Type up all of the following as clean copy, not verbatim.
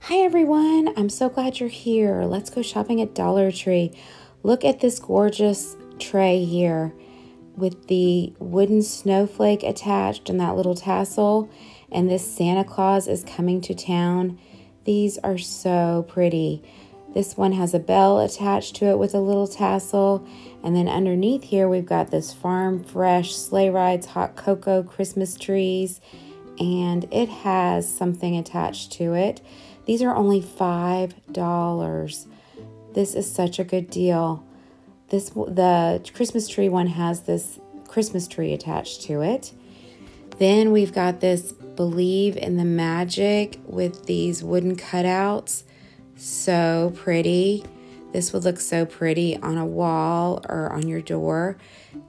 Hi everyone, I'm so glad you're here. Let's go shopping at Dollar Tree. Look at this gorgeous tray here with the wooden snowflake attached and that little tassel. And this Santa Claus is coming to town. These are so pretty. This one has a bell attached to it with a little tassel. And then underneath here, we've got this farm fresh sleigh rides, hot cocoa, Christmas trees, and it has something attached to it. These are only $5. This is such a good deal. The Christmas tree one has this Christmas tree attached to it. Then we've got this Believe in the Magic with these wooden cutouts. So pretty. This would look so pretty on a wall or on your door.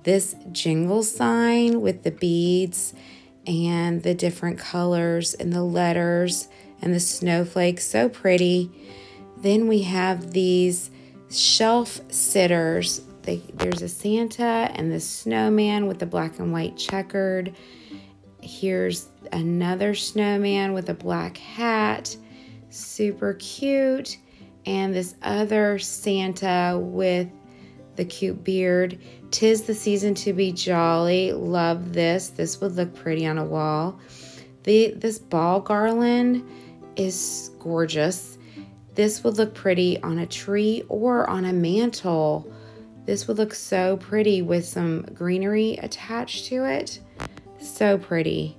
This jingle sign with the beads and the different colors and the letters and the snowflakes, so pretty. Then we have these shelf sitters. There's a Santa and the snowman with the black and white checkered. Here's another snowman with a black hat, super cute. And this other Santa with the cute beard. 'Tis the season to be jolly. Love this. This would look pretty on a wall. This ball garland is gorgeous. This would look pretty on a tree or on a mantle. This would look so pretty with some greenery attached to it. So pretty.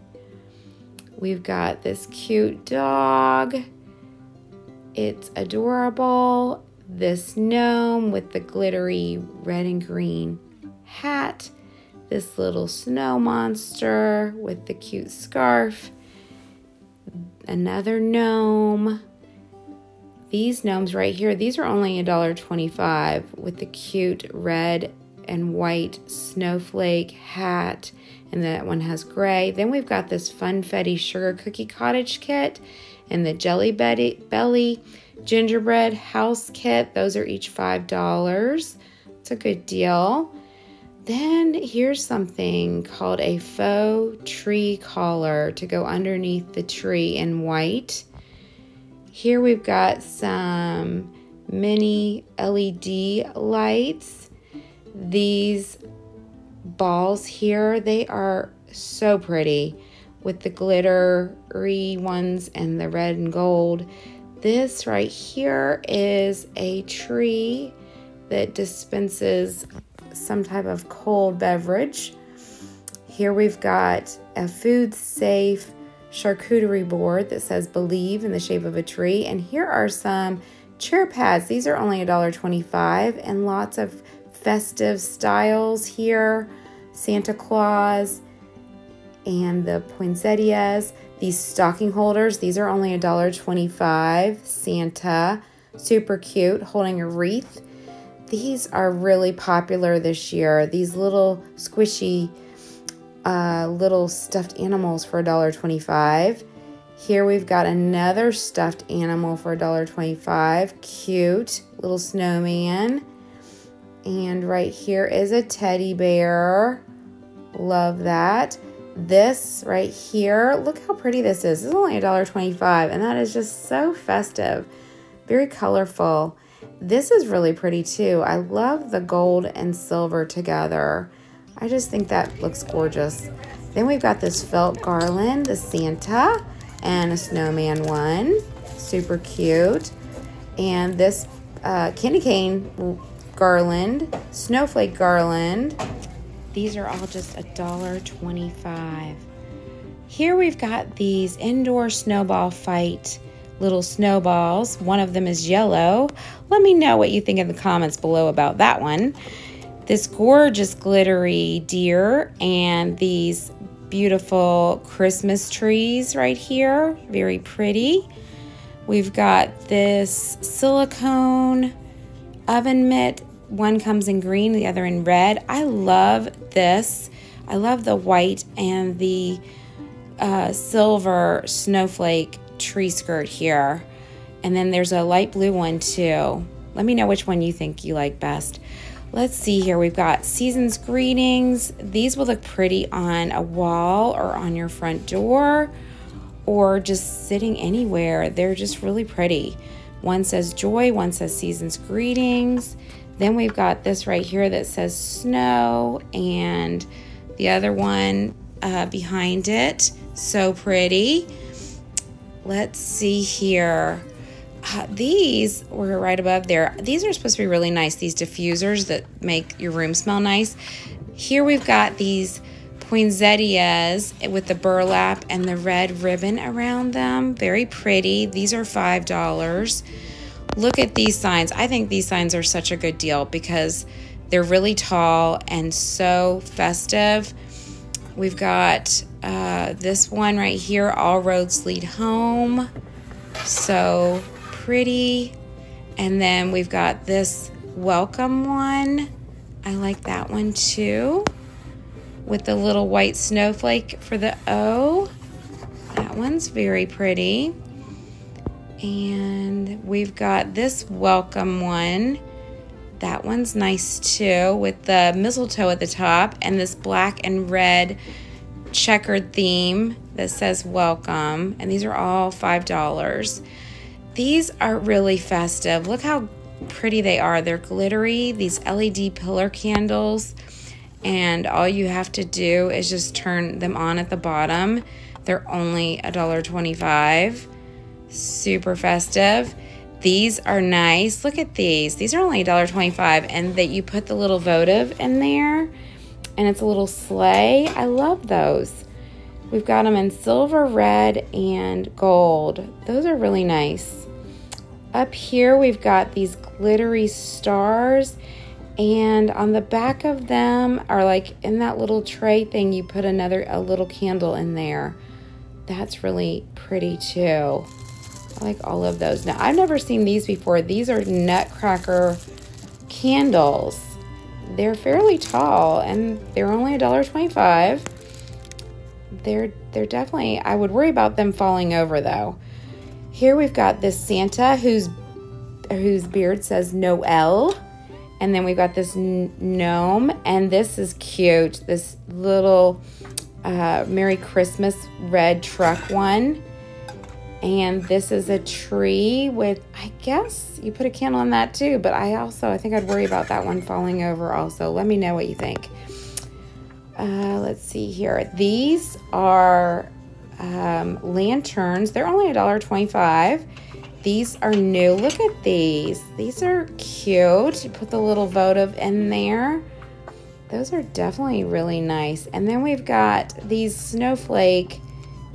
We've got this cute dog. It's adorable. This gnome with the glittery red and green hat. This little snow monster with the cute scarf. Another gnome. These gnomes right here, these are only $1.25 with the cute red and white snowflake hat. And that one has gray. Then we've got this Funfetti Sugar Cookie Cottage kit and the Jelly Belly Gingerbread House kit. Those are each $5. It's a good deal. Then here's something called a faux tree collar to go underneath the tree in white. Here we've got some mini LED lights. These balls here, they are so pretty with the glittery ones and the red and gold. This right here is a tree that dispenses some type of cold beverage. Here we've got a food safe charcuterie board that says Believe in the shape of a tree. And here are some chair pads. These are only $1.25 and lots of festive styles here. Santa Claus and the poinsettias. These stocking holders, these are only $1.25. Santa, super cute, holding a wreath. These are really popular this year. These little squishy little stuffed animals for $1.25. Here we've got another stuffed animal for $1.25. Cute little snowman. And right here is a teddy bear. Love that. This right here, look how pretty this is. This is only $1.25, and that is just so festive. Very colorful. This is really pretty too. I love the gold and silver together. I just think that looks gorgeous. Then we've got this felt garland, the Santa, and a snowman one. Super cute. And this candy cane garland, snowflake garland. These are all just $1.25. Here we've got these indoor snowball fight little snowballs. One of them is yellow. Let me know what you think in the comments below about that one. This gorgeous glittery deer and these beautiful Christmas trees right here. Very pretty. We've got this silicone oven mitt. One comes in green, the other in red. I love this. I love the white and the silver snowflake tree skirt here. And then there's a light blue one too. Let me know which one you think you like best. Let's see here. We've got Season's Greetings. These will look pretty on a wall or on your front door. or just sitting anywhere. They're just really pretty. One says joy, one says season's greetings. Then we've got this right here that says snow, and the other one behind it. So pretty. Let's see here. These were right above there. These are supposed to be really nice, these diffusers that make your room smell nice. Here we've got these poinsettias with the burlap and the red ribbon around them. Very pretty. These are $5. Look at these signs. I think these signs are such a good deal because they're really tall and so festive. We've got this one right here, all roads lead home. So pretty. And then we've got this welcome one. I like that one too, with the little white snowflake for the O. That one's very pretty. And we've got this welcome one. That one's nice too, with the mistletoe at the top and this black and red checkered theme that says welcome. And these are all $5. These are really festive. Look how pretty they are. They're glittery, these LED pillar candles. And all you have to do is just turn them on at the bottom. They're only $1.25. Super festive. These are nice. Look at these. These are only $1.25, and that you put the little votive in there, and it's a little sleigh. I love those. We've got them in silver, red, and gold. Those are really nice. Up here, we've got these glittery stars, and on the back of them are like in that little tray thing, you put a little candle in there. That's really pretty too. I like all of those. Now, I've never seen these before. These are nutcracker candles. They're fairly tall, and they're only $1.25. They're definitely, I would worry about them falling over though. Here we've got this Santa whose beard says Noel. And then we've got this gnome, and this is cute. This little Merry Christmas red truck one. And this is a tree with, I guess you put a candle on that too, but I think I'd worry about that one falling over also. Let me know what you think. Let's see here. These are lanterns. They're only $1.25. These are new. Look at these. These are cute. You put the little votive in there. Those are definitely really nice. And then we've got these snowflake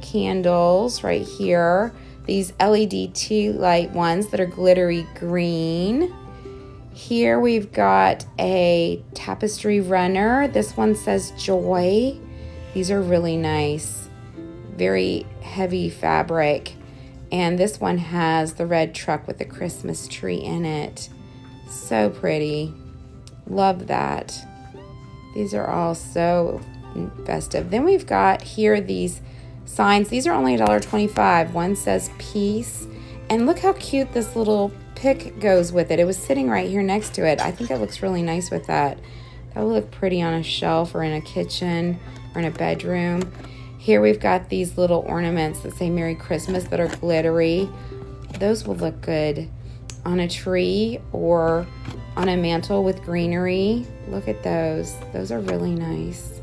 candles right here. These LED tea light ones that are glittery green. Here we've got a tapestry runner. This one says joy. These are really nice. Very heavy fabric. And this one has the red truck with the Christmas tree in it. So pretty. Love that. These are all so festive. Then we've got here these signs. These are only $1.25. One says peace. And look how cute this little pick goes with it. It was sitting right here next to it. I think it looks really nice with that. That would look pretty on a shelf or in a kitchen or in a bedroom. Here we've got these little ornaments that say Merry Christmas that are glittery. Those will look good on a tree or on a mantle with greenery. Look at those. Those are really nice.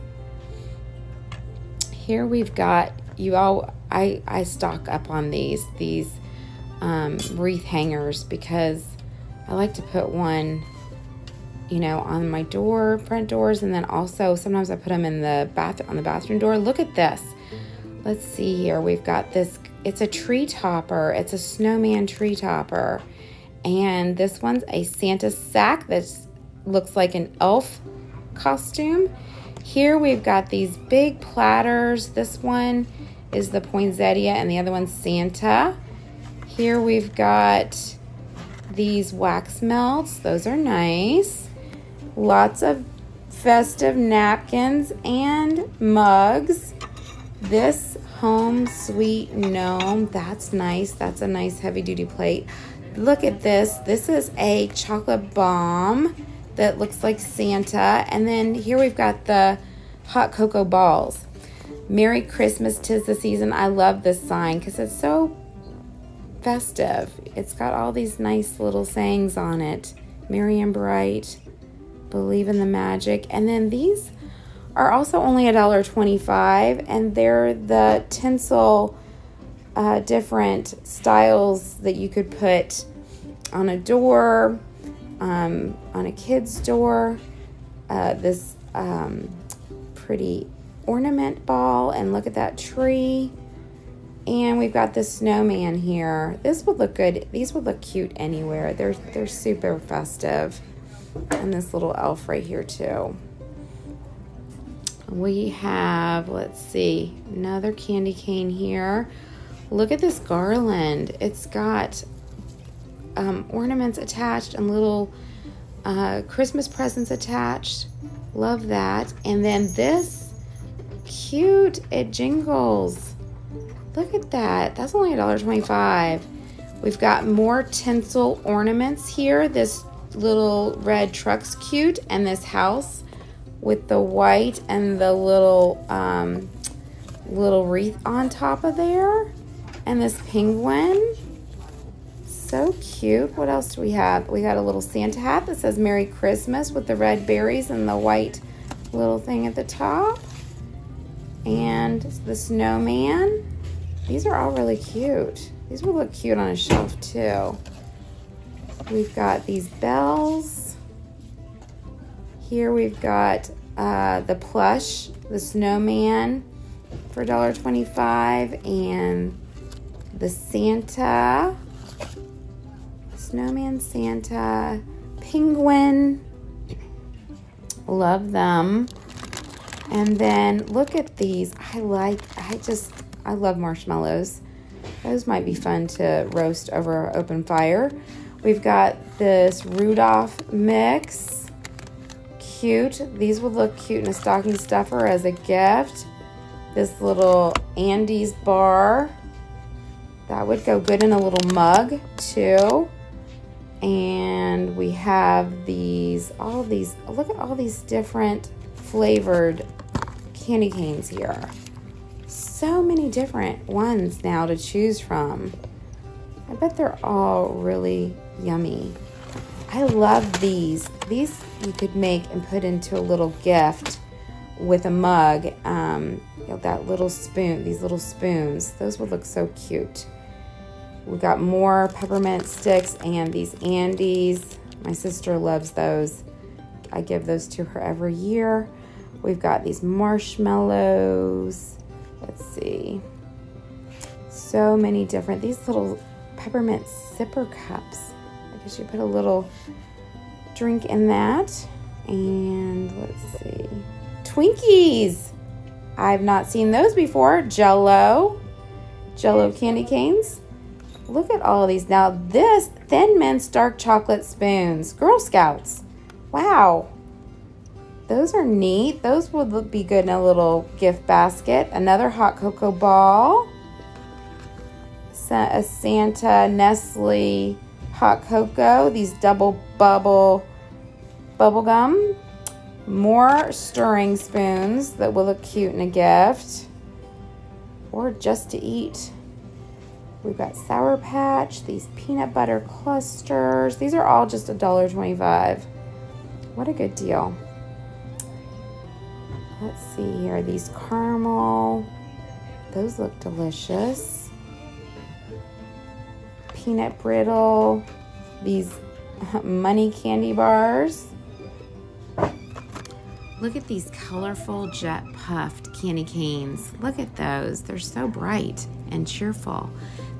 Here we've got, I stock up on these wreath hangers because I like to put one, on my door, front doors, and then also sometimes I put them in the on the bathroom door. Look at this. Let's see here. We've got this. It's a tree topper. It's a snowman tree topper, and this one's a Santa sack that looks like an elf costume. Here we've got these big platters. This one is the poinsettia, and the other one's Santa. Here we've got these wax melts. Those are nice. Lots of festive napkins and mugs. This home sweet gnome, that's nice. That's a nice heavy duty plate. Look at this. This is a chocolate bomb that looks like Santa. And then here we've got the hot cocoa balls. Merry Christmas, 'tis the season. I love this sign because it's so festive. It's got all these nice little sayings on it. Merry and bright, believe in the magic. And then these are also only $1.25, and they're the tinsel different styles that you could put on a door, on a kid's door. This pretty ornament ball, and look at that tree. And we've got the snowman here. This would look good. These would look cute anywhere. They're super festive. And this little elf right here too. We have, let's see, another candy cane here. Look at this garland. It's got ornaments attached and little Christmas presents attached. Love that. And then this, cute, it jingles. Look at that. That's only $1.25. We've got more tinsel ornaments here. This little red truck's cute, and this house with the white and the little wreath on top of there, and this penguin, so cute. What else do we have? We got a little Santa hat that says Merry Christmas with the red berries and the white little thing at the top, and the snowman. These are all really cute. These would look cute on a shelf too. We've got these bells. Here we've got the plush, the snowman for $1.25, and the Santa, snowman, Santa, penguin. Love them. And then look at these. I love marshmallows. Those might be fun to roast over an open fire. We've got this Rudolph mix. Cute. These would look cute in a stocking stuffer as a gift. This little Andes bar. That would go good in a little mug too. And we have look at all these different flavored candy canes here. So many different ones now to choose from. I bet they're all really yummy. I love these. These you could make and put into a little gift with a mug. That little spoon, these little spoons, those would look so cute. We got more peppermint sticks and these Andes. My sister loves those. I give those to her every year. We've got these marshmallows. Let's see. So many different, these little peppermint sipper cups. I guess you put a little drink in that. And let's see. Twinkies. I've not seen those before. Jello candy canes. Look at all of these. Now this, Thin Mints dark chocolate spoons. Girl Scouts. Wow. Those are neat. Those would be good in a little gift basket. Another hot cocoa ball. A Santa Nestle hot cocoa. These double bubble gum. More stirring spoons that will look cute in a gift. Or just to eat. We've got Sour Patch. These peanut butter clusters. These are all just $1.25. What a good deal. Let's see here, these caramel, those look delicious. Peanut brittle, these money candy bars. Look at these colorful jet puffed candy canes. Look at those, they're so bright and cheerful.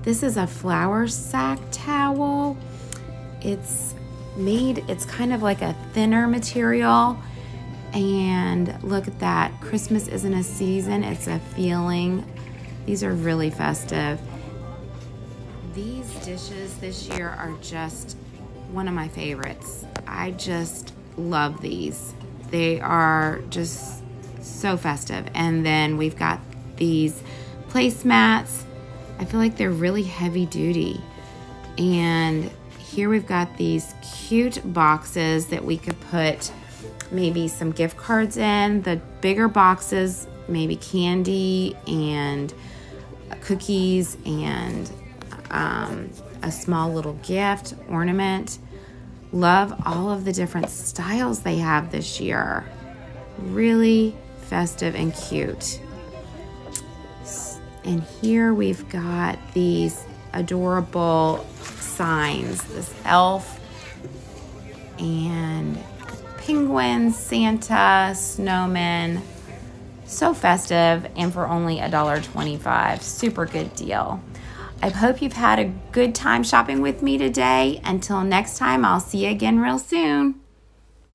This is a flour sack towel. It's kind of like a thinner material. And look at that, Christmas isn't a season, it's a feeling. These are really festive. These dishes this year are just one of my favorites. I just love these. They are just so festive. And then we've got these placemats. I feel like they're really heavy duty. And here we've got these cute boxes that we could put maybe some gift cards in. The bigger boxes maybe candy and cookies and a small little gift, ornament. Love all of the different styles they have this year. Really festive and cute. And here we've got these adorable signs, this elf and penguins, Santa, snowmen. So festive, and for only $1.25. Super good deal. I hope you've had a good time shopping with me today. Until next time, I'll see you again real soon.